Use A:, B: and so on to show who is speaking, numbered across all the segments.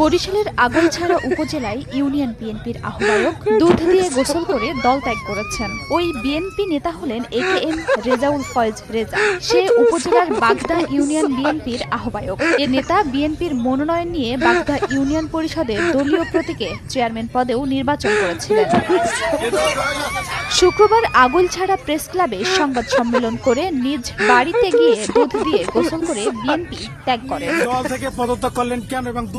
A: বরিশালের আগৈলঝাড়া উপজেলায় ইউনিয়ন বিএনপির আহ্বায়ক দুধ দিয়ে গোসল করে দল ত্যাগ করেছেন। ওই বিএনপি নেতা হলেন AKM রেজাউল ফয়েজ রেজা। সে উপজেলার বাগদা ইউনিয়ন বিএনপির আহ্বায়ক। এ নেতা বিএনপির মনোনয়ন নিয়ে বাগদা ইউনিয়ন পরিষদের দলীয় প্রতীকে চেয়ারম্যান পদেও নির্বাচন করেছিলেন। শুক্রবার আগৈলঝাড়া প্রেস ক্লাবে সংবাদ সম্মেলন করে নিজ বাড়িতে গিয়ে দুধ দিয়ে গোসল করে বিএনপি ত্যাগ করেন।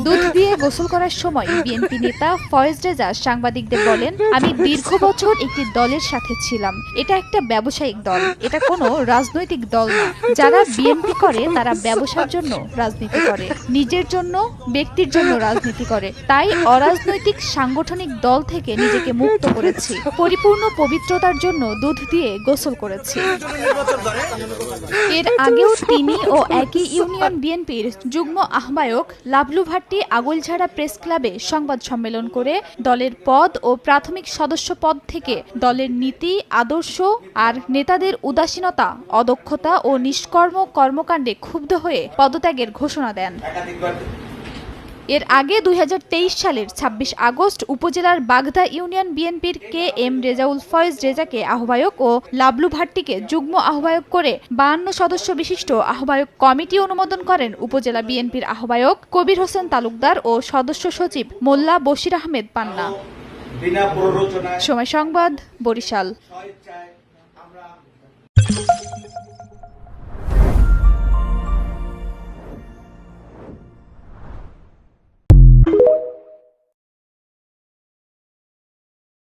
A: দুধ দিয়ে গোসল করার সময় বিএনপি নেতা ফয়েজ রেজা সাংবাদিকদের বলেন, আমি দীর্ঘ বছর একটি দলের সাথে ছিলাম। এটা একটা ব্যবসায়িক দল, এটা কোনো রাজনৈতিক দল না। যারা বিএনপি করে তারা ব্যবসার জন্য রাজনীতি করে, নিজের জন্য, ব্যক্তির জন্য রাজনীতি করে। তাই অরাজনৈতিক সাংগঠনিক দল থেকে নিজেকে মুক্ত করেছি। পরিপূর্ণ পবিত্রতার জন্য দুধ দিয়ে গোসল করেছি। এর আগেও তিনি ও একই ইউনিয়ন বিএনপির যুগ্ম আহ্বায়ক লাবলু ভাট্টি আগৈলঝাড়া প্রেস ক্লাবে সংবাদ সম্মেলন করে দলের পদ ও প্রাথমিক সদস্য পদ থেকে দলের নীতি, আদর্শ আর নেতাদের উদাসীনতা, অদক্ষতা ও নিষ্কর্ম কর্মকাণ্ডে ক্ষুব্ধ হয়ে পদত্যাগের ঘোষণা দেন। এর আগে 2023 সালের 26 আগস্ট উপজেলার বাগদা ইউনিয়ন বিএনপির KM রেজাউল ফয়েজ রেজাকে আহ্বায়ক ও লাবলু ভাট্টিকে যুগ্ম আহ্বায়ক করে 52 সদস্য বিশিষ্ট আহ্বায়ক কমিটি অনুমোদন করেন উপজেলা বিএনপির আহ্বায়ক কবির হোসেন তালুকদার ও সদস্য সচিব মোল্লা বশির আহমেদ পান্না। সময় সংবাদ, বরিশাল।